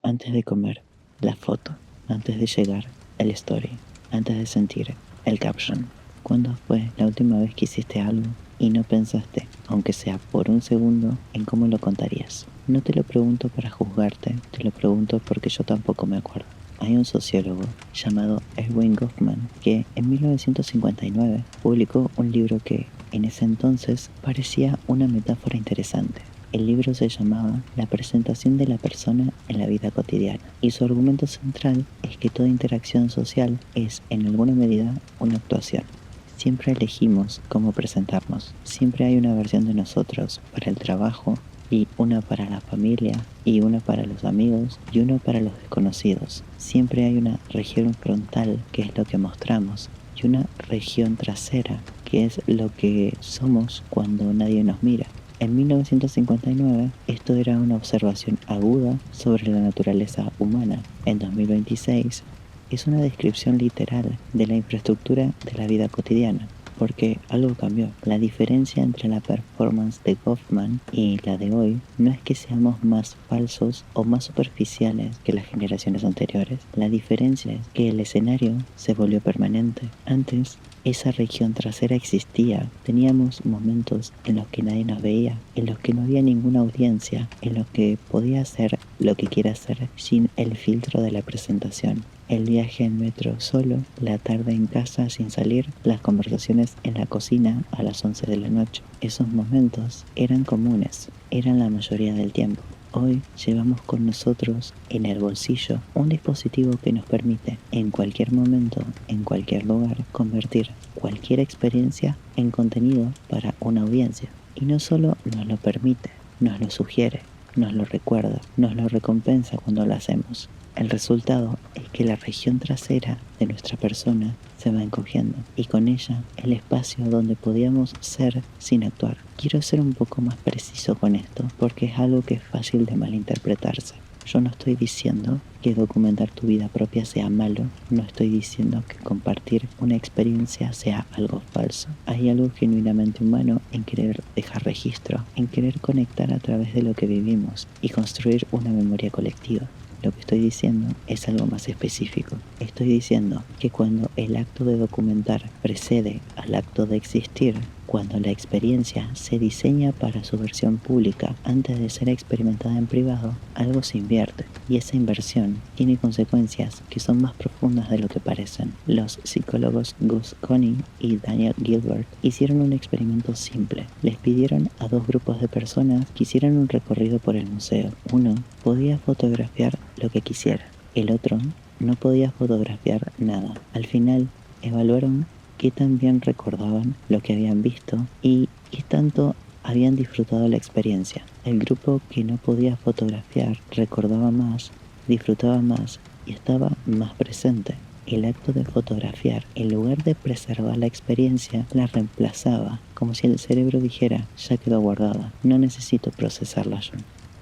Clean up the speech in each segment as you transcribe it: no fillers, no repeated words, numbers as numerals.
antes de comer, la foto, antes de llegar, el story, antes de sentir, el caption. ¿Cuándo fue la última vez que hiciste algo y no pensaste, aunque sea por un segundo, en cómo lo contarías? No te lo pregunto para juzgarte, te lo pregunto porque yo tampoco me acuerdo. Hay un sociólogo llamado Erving Goffman que en 1959 publicó un libro que en ese entonces parecía una metáfora interesante. El libro se llamaba La presentación de la persona en la vida cotidiana y su argumento central es que toda interacción social es en alguna medida una actuación. Siempre elegimos cómo presentarnos, siempre hay una versión de nosotros para el trabajo y una para la familia y una para los amigos y una para los desconocidos. Siempre hay una región frontal que es lo que mostramos y una región trasera que es lo que somos cuando nadie nos mira. En 1959, esto era una observación aguda sobre la naturaleza humana. En 2026, es una descripción literal de la infraestructura de la vida cotidiana, porque algo cambió. La diferencia entre la performance de Goffman y la de hoy no es que seamos más falsos o más superficiales que las generaciones anteriores. La diferencia es que el escenario se volvió permanente. Antes, esa región trasera existía. Teníamos momentos en los que nadie nos veía, en los que no había ninguna audiencia, en los que podía hacer lo que quiera hacer sin el filtro de la presentación. El viaje en metro solo, la tarde en casa sin salir, las conversaciones en la cocina a las 11 de la noche. Esos momentos eran comunes, eran la mayoría del tiempo. Hoy llevamos con nosotros en el bolsillo un dispositivo que nos permite en cualquier momento, en cualquier lugar, convertir cualquier experiencia en contenido para una audiencia. Y no solo nos lo permite, nos lo sugiere, nos lo recuerda, nos lo recompensa cuando lo hacemos. El resultado es que la región trasera de nuestra persona se va encogiendo y con ella el espacio donde podíamos ser sin actuar. Quiero ser un poco más preciso con esto porque es algo que es fácil de malinterpretarse. Yo no estoy diciendo que documentar tu vida propia sea malo, no estoy diciendo que compartir una experiencia sea algo falso. Hay algo genuinamente humano en querer dejar registro, en querer conectar a través de lo que vivimos y construir una memoria colectiva. Lo que estoy diciendo es algo más específico. Estoy diciendo que cuando el acto de documentar precede al acto de existir, cuando la experiencia se diseña para su versión pública antes de ser experimentada en privado, algo se invierte y esa inversión tiene consecuencias que son más profundas de lo que parecen. Los psicólogos Gus Coney y Daniel Gilbert hicieron un experimento simple. Les pidieron a dos grupos de personas que hicieran un recorrido por el museo. Uno podía fotografiar lo que quisiera, el otro no podía fotografiar nada. Al final evaluaron qué tan bien recordaban lo que habían visto y qué tanto habían disfrutado la experiencia. El grupo que no podía fotografiar recordaba más, disfrutaba más y estaba más presente. El acto de fotografiar, en lugar de preservar la experiencia, la reemplazaba, como si el cerebro dijera, ya quedó guardada, no necesito procesarla yo.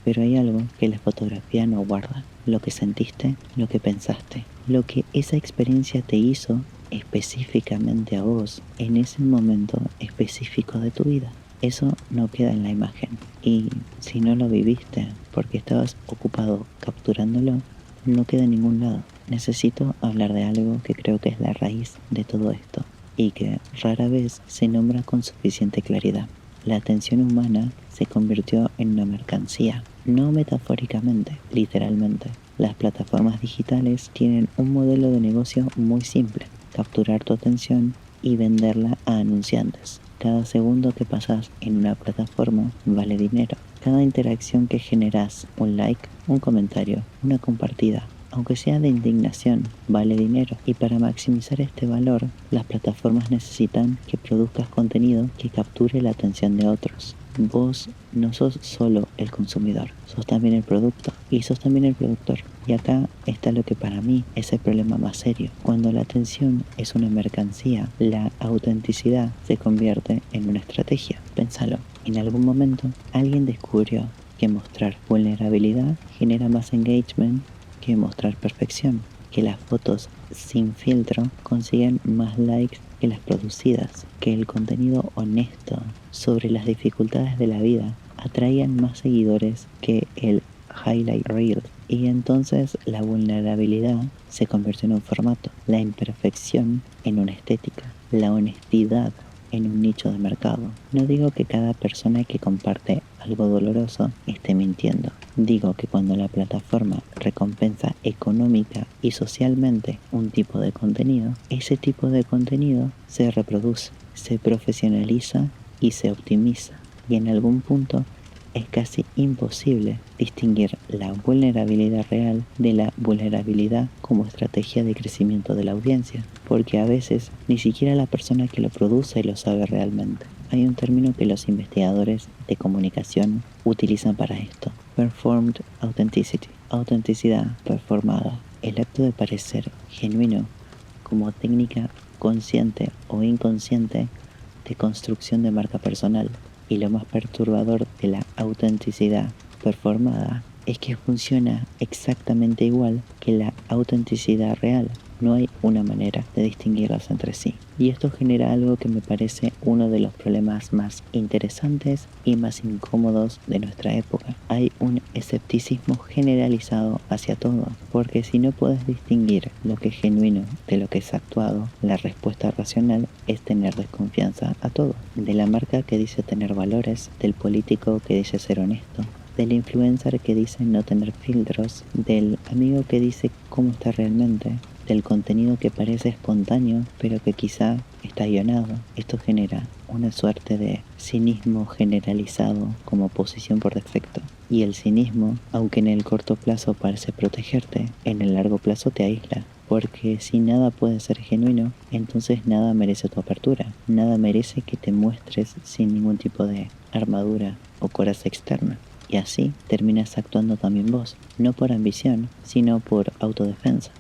Pero hay algo que la fotografía no guarda, lo que sentiste, lo que pensaste, lo que esa experiencia te hizo específicamente a vos en ese momento específico de tu vida. Eso no queda en la imagen y si no lo viviste porque estabas ocupado capturándolo, no queda en ningún lado. Necesito hablar de algo que creo que es la raíz de todo esto y que rara vez se nombra con suficiente claridad. La atención humana se convirtió en una mercancía, no metafóricamente, literalmente. Las plataformas digitales tienen un modelo de negocio muy simple: capturar tu atención y venderla a anunciantes. Cada segundo que pasas en una plataforma vale dinero. Cada interacción que generas, un like, un comentario, una compartida, aunque sea de indignación, vale dinero. Y para maximizar este valor, las plataformas necesitan que produzcas contenido que capture la atención de otros. Vos no sos solo el consumidor, sos también el producto y sos también el productor. Y acá está lo que para mí es el problema más serio. Cuando la atención es una mercancía, la autenticidad se convierte en una estrategia. Pénsalo, en algún momento alguien descubrió que mostrar vulnerabilidad genera más engagement que mostrar perfección, que las fotos sin filtro consiguen más likes que las producidas, que el contenido honesto sobre las dificultades de la vida atraían más seguidores que el highlight reel. Y entonces la vulnerabilidad se convirtió en un formato, la imperfección en una estética, la honestidad en un nicho de mercado. No digo que cada persona que comparte algo doloroso esté mintiendo. Digo que cuando la plataforma recompensa económica y socialmente un tipo de contenido, ese tipo de contenido se reproduce, se profesionaliza y se optimiza. Y en algún punto es casi imposible distinguir la vulnerabilidad real de la vulnerabilidad como estrategia de crecimiento de la audiencia, porque a veces ni siquiera la persona que lo produce lo sabe realmente. Hay un término que los investigadores de comunicación utilizan para esto: performed authenticity, autenticidad performada, el acto de parecer genuino como técnica consciente o inconsciente de construcción de marca personal. Y lo más perturbador de la autenticidad performada es que funciona exactamente igual que la autenticidad real. No hay una manera de distinguirlas entre sí. Y esto genera algo que me parece uno de los problemas más interesantes y más incómodos de nuestra época. Hay un escepticismo generalizado hacia todo, porque si no puedes distinguir lo que es genuino de lo que es actuado, la respuesta racional es tener desconfianza a todo. De la marca que dice tener valores, del político que dice ser honesto, del influencer que dice no tener filtros, del amigo que dice cómo está realmente, del contenido que parece espontáneo pero que quizá está guionado. Esto genera una suerte de cinismo generalizado como posición por defecto. Y el cinismo, aunque en el corto plazo parece protegerte, en el largo plazo te aísla. Porque si nada puede ser genuino, entonces nada merece tu apertura, nada merece que te muestres sin ningún tipo de armadura o coraza externa. Y así terminas actuando también vos, no por ambición, sino por autodefensa.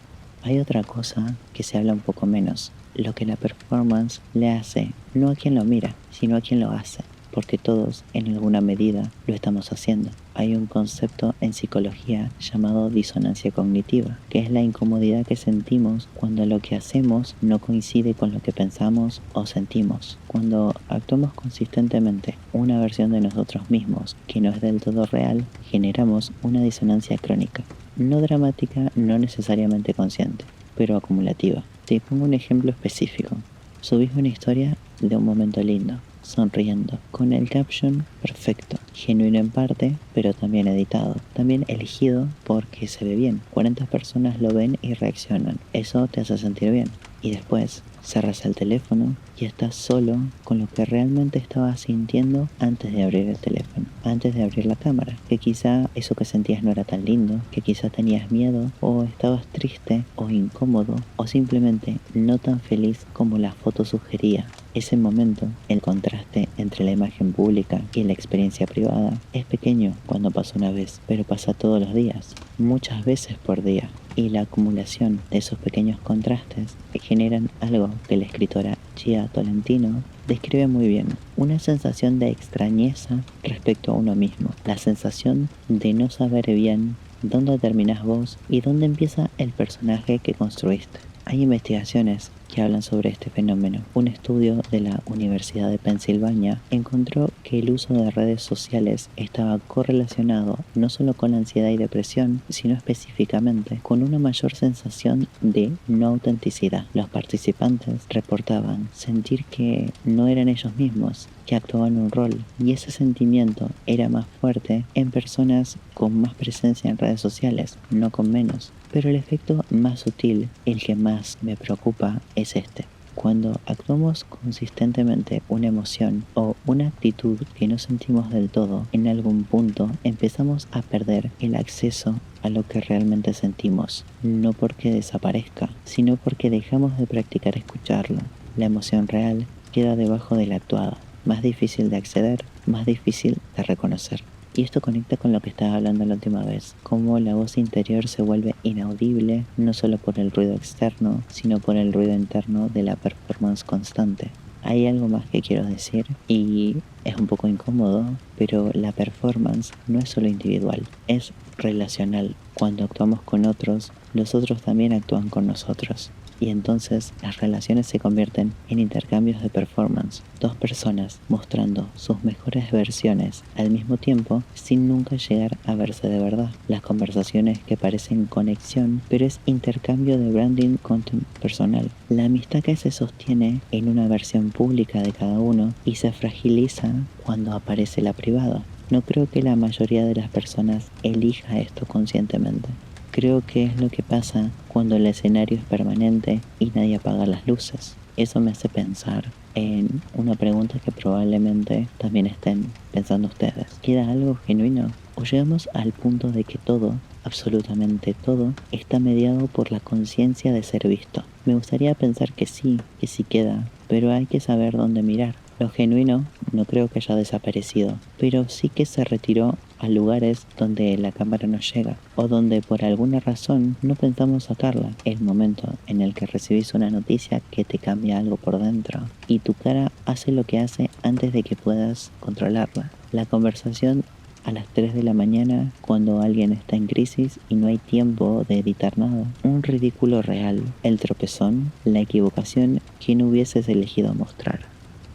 Hay otra cosa que se habla un poco menos, lo que la performance le hace no a quien lo mira, sino a quien lo hace, porque todos en alguna medida lo estamos haciendo. Hay un concepto en psicología llamado disonancia cognitiva, que es la incomodidad que sentimos cuando lo que hacemos no coincide con lo que pensamos o sentimos. Cuando actuamos consistentemente una versión de nosotros mismos que no es del todo real, generamos una disonancia crónica. No dramática, no necesariamente consciente, pero acumulativa. Te pongo un ejemplo específico. Subís una historia de un momento lindo, sonriendo, con el caption perfecto, genuino en parte, pero también editado, también elegido porque se ve bien. 40 personas lo ven y reaccionan. Eso te hace sentir bien. Y después cerras el teléfono y estás solo con lo que realmente estabas sintiendo antes de abrir el teléfono, antes de abrir la cámara. Que quizá eso que sentías no era tan lindo, que quizá tenías miedo, o estabas triste, o incómodo, o simplemente no tan feliz como la foto sugería. Ese momento, el contraste entre la imagen pública y la experiencia privada, es pequeño cuando pasa una vez, pero pasa todos los días, muchas veces por día. Y la acumulación de esos pequeños contrastes generan algo que la escritora Gia Tolentino describe muy bien: una sensación de extrañeza respecto a uno mismo, la sensación de no saber bien dónde terminás vos y dónde empieza el personaje que construiste. Hay investigaciones que hablan sobre este fenómeno. Un estudio de la Universidad de Pensilvania encontró que el uso de redes sociales estaba correlacionado no solo con la ansiedad y depresión, sino específicamente con una mayor sensación de no autenticidad. Los participantes reportaban sentir que no eran ellos mismos, que actuaban un rol, y ese sentimiento era más fuerte en personas con más presencia en redes sociales, no con menos. Pero el efecto más sutil, el que más me preocupa, es este: cuando actuamos consistentemente una emoción o una actitud que no sentimos del todo, en algún punto empezamos a perder el acceso a lo que realmente sentimos, no porque desaparezca, sino porque dejamos de practicar escucharlo. La emoción real queda debajo de la actuada, más difícil de acceder, más difícil de reconocer. Y esto conecta con lo que estaba hablando la última vez, cómo la voz interior se vuelve inaudible no solo por el ruido externo, sino por el ruido interno de la performance constante. Hay algo más que quiero decir y es un poco incómodo, pero la performance no es solo individual, es relacional. Cuando actuamos con otros, los otros también actúan con nosotros. y entonces las relaciones se convierten en intercambios de performance, dos personas mostrando sus mejores versiones al mismo tiempo sin nunca llegar a verse de verdad. Las conversaciones que parecen conexión, pero es intercambio de branding content personal. La amistad que se sostiene en una versión pública de cada uno y se fragiliza cuando aparece la privada. No creo que la mayoría de las personas elija esto conscientemente. Creo que es lo que pasa cuando el escenario es permanente y nadie apaga las luces. Eso me hace pensar en una pregunta que probablemente también estén pensando ustedes. ¿Queda algo genuino? ¿O llegamos al punto de que todo, absolutamente todo, está mediado por la conciencia de ser visto? Me gustaría pensar que sí queda, pero hay que saber dónde mirar. Lo genuino no creo que haya desaparecido, pero sí que se retiró a lugares donde la cámara no llega o donde por alguna razón no pensamos sacarla. El momento en el que recibís una noticia que te cambia algo por dentro y tu cara hace lo que hace antes de que puedas controlarla. La conversación a las 3 de la mañana cuando alguien está en crisis y no hay tiempo de editar nada. Un ridículo real. El tropezón, la equivocación que no hubieses elegido mostrar.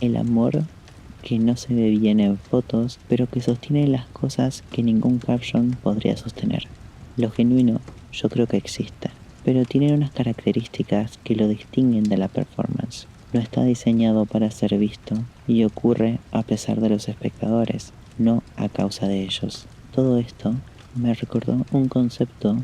El amor que no se ve bien en fotos, pero que sostiene las cosas que ningún caption podría sostener. Lo genuino yo creo que existe, pero tiene unas características que lo distinguen de la performance. No está diseñado para ser visto y ocurre a pesar de los espectadores, no a causa de ellos. Todo esto me recordó un concepto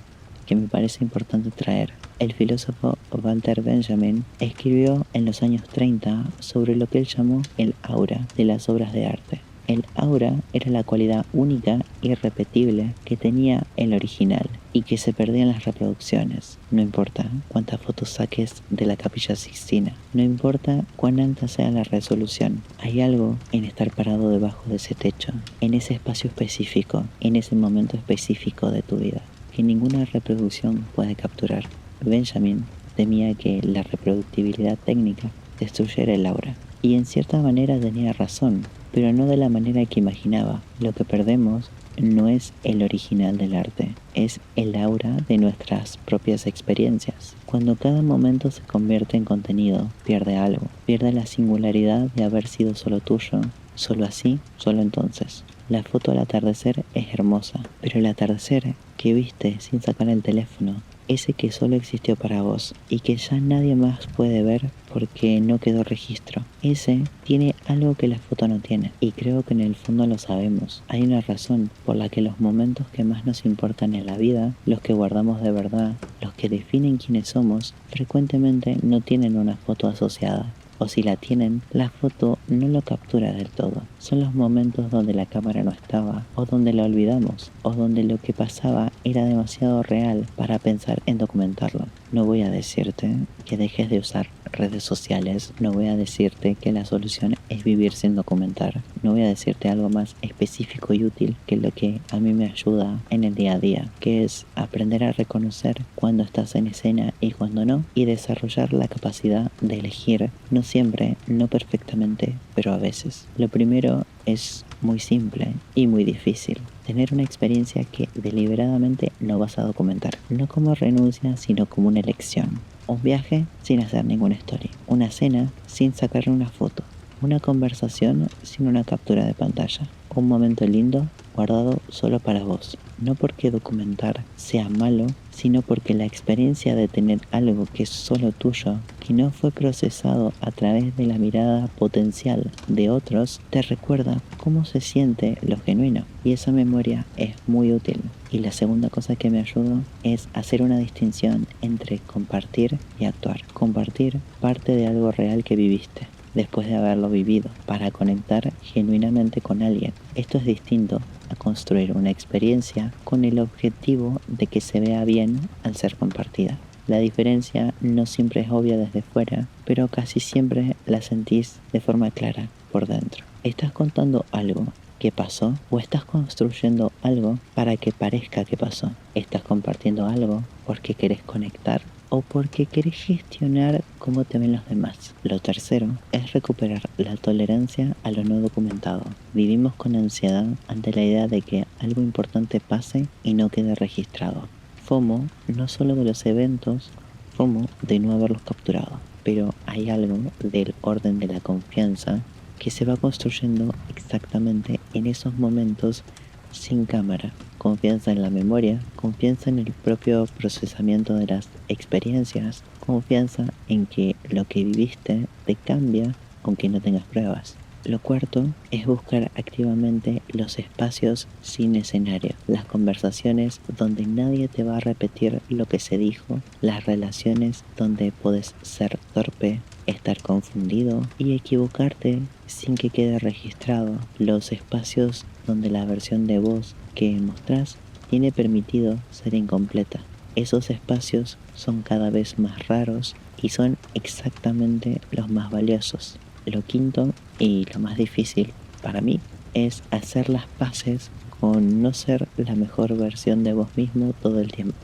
que me parece importante traer. El filósofo Walter Benjamin escribió en los años 30 sobre lo que él llamó el aura de las obras de arte. El aura era la cualidad única y irrepetible que tenía el original y que se perdía en las reproducciones. No importa cuántas fotos saques de la Capilla Sixtina, no importa cuán alta sea la resolución, hay algo en estar parado debajo de ese techo, en ese espacio específico, en ese momento específico de tu vida, que ninguna reproducción puede capturar. Benjamin temía que la reproductibilidad técnica destruyera el aura. Y en cierta manera tenía razón, pero no de la manera que imaginaba. Lo que perdemos no es el original del arte, es el aura de nuestras propias experiencias. Cuando cada momento se convierte en contenido, pierde algo, pierde la singularidad de haber sido solo tuyo, solo así, solo entonces. La foto al atardecer es hermosa, pero el atardecer que viste sin sacar el teléfono, ese que solo existió para vos y que ya nadie más puede ver porque no quedó registro, ese tiene algo que la foto no tiene, y creo que en el fondo lo sabemos. Hay una razón por la que los momentos que más nos importan en la vida, los que guardamos de verdad, los que definen quiénes somos, frecuentemente no tienen una foto asociada. O si la tienen, la foto no lo captura del todo. Son los momentos donde la cámara no estaba, o donde la olvidamos, o donde lo que pasaba era demasiado real para pensar en documentarlo. No voy a decirte que dejes de usar redes sociales, no voy a decirte que la solución es vivir sin documentar, no voy a decirte algo más específico y útil que lo que a mí me ayuda en el día a día, que es aprender a reconocer cuando estás en escena y cuando no, y desarrollar la capacidad de elegir, no siempre, no perfectamente, pero a veces. Lo primero es muy simple y muy difícil. Tener una experiencia que deliberadamente no vas a documentar, no como renuncia, sino como una elección. Un viaje sin hacer ninguna historia, una cena sin sacarle una foto, una conversación sin una captura de pantalla, un momento lindo guardado solo para vos. No porque documentar sea malo, sino porque la experiencia de tener algo que es solo tuyo, que no fue procesado a través de la mirada potencial de otros, te recuerda cómo se siente lo genuino. Y esa memoria es muy útil. Y la segunda cosa que me ayudó es hacer una distinción entre compartir y actuar. Compartir parte de algo real que viviste después de haberlo vivido, para conectar genuinamente con alguien. Esto es distinto a construir una experiencia con el objetivo de que se vea bien al ser compartida. La diferencia no siempre es obvia desde fuera, pero casi siempre la sentís de forma clara por dentro. ¿Estás contando algo que pasó o estás construyendo algo para que parezca que pasó? ¿Estás compartiendo algo porque querés conectar o porque querés gestionar cómo te ven los demás? Lo tercero es recuperar la tolerancia a lo no documentado. Vivimos con ansiedad ante la idea de que algo importante pase y no quede registrado. FOMO, no solo de los eventos, FOMO de no haberlos capturado. Pero hay algo del orden de la confianza que se va construyendo exactamente en esos momentos sin cámara. Confianza en la memoria, confianza en el propio procesamiento de las experiencias, confianza en que lo que viviste te cambia aunque no tengas pruebas. Lo cuarto es buscar activamente los espacios sin escenario, las conversaciones donde nadie te va a repetir lo que se dijo, las relaciones donde puedes ser torpe, estar confundido y equivocarte sin que quede registrado, los espacios donde la versión de vos que mostrás tiene permitido ser incompleta. Esos espacios son cada vez más raros y son exactamente los más valiosos. Lo quinto y lo más difícil para mí es hacer las paces con no ser la mejor versión de vos mismo todo el tiempo.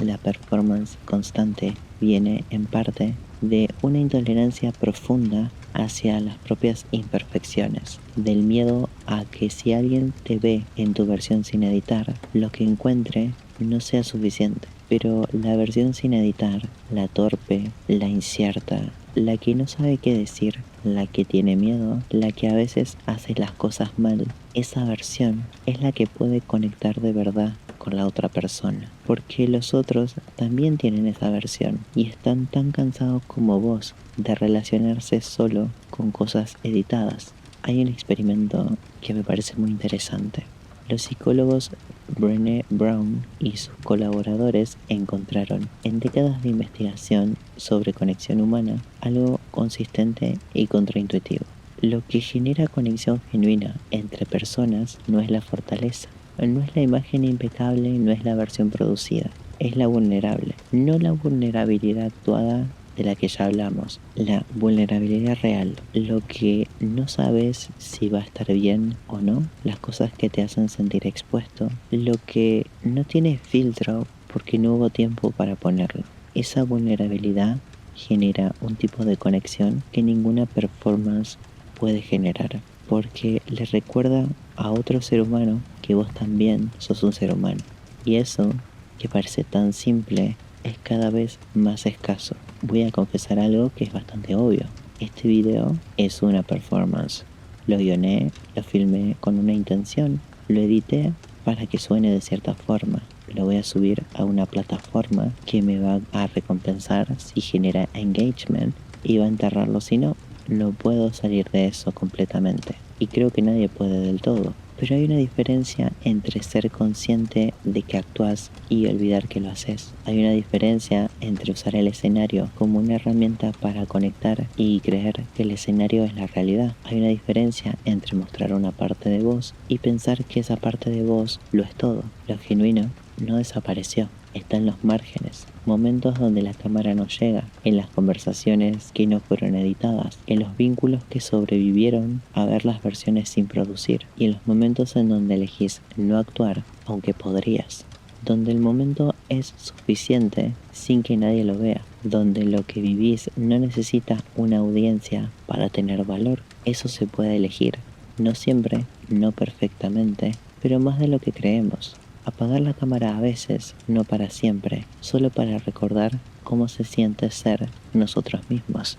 La performance constante viene en parte de una intolerancia profunda hacia las propias imperfecciones, del miedo a que si alguien te ve en tu versión sin editar, lo que encuentre no sea suficiente. Pero la versión sin editar, la torpe, la incierta, la que no sabe qué decir, la que tiene miedo, la que a veces hace las cosas mal, esa versión es la que puede conectar de verdad con la otra persona, porque los otros también tienen esa versión y están tan cansados como vos de relacionarse solo con cosas editadas. Hay un experimento que me parece muy interesante. Los psicólogos Brené Brown y sus colaboradores encontraron en décadas de investigación sobre conexión humana algo consistente y contraintuitivo. Lo que genera conexión genuina entre personas no es la fortaleza, no es la imagen impecable, no es la versión producida, es la vulnerable, no la vulnerabilidad actuada de la que ya hablamos, la vulnerabilidad real, lo que no sabes si va a estar bien o no, las cosas que te hacen sentir expuesto, lo que no tiene filtro porque no hubo tiempo para ponerlo. Esa vulnerabilidad genera un tipo de conexión que ninguna performance puede generar, porque le recuerda a otro ser humano que vos también sos un ser humano. Y eso, que parece tan simple, es cada vez más escaso. Voy a confesar algo que es bastante obvio. Este video es una performance. Lo guioné, lo filmé con una intención, lo edité para que suene de cierta forma. Lo voy a subir a una plataforma que me va a recompensar si genera engagement y va a enterrarlo si no. No puedo salir de eso completamente. Y creo que nadie puede del todo. Pero hay una diferencia entre ser consciente de que actúas y olvidar que lo haces. Hay una diferencia entre usar el escenario como una herramienta para conectar y creer que el escenario es la realidad. Hay una diferencia entre mostrar una parte de vos y pensar que esa parte de vos lo es todo. Lo genuino no desapareció. Está en los márgenes, momentos donde la cámara no llega, en las conversaciones que no fueron editadas, en los vínculos que sobrevivieron a ver las versiones sin producir, y en los momentos en donde elegís no actuar, aunque podrías, donde el momento es suficiente sin que nadie lo vea, donde lo que vivís no necesita una audiencia para tener valor. Eso se puede elegir, no siempre, no perfectamente, pero más de lo que creemos. Apagar la cámara a veces, no para siempre, solo para recordar cómo se siente ser nosotros mismos.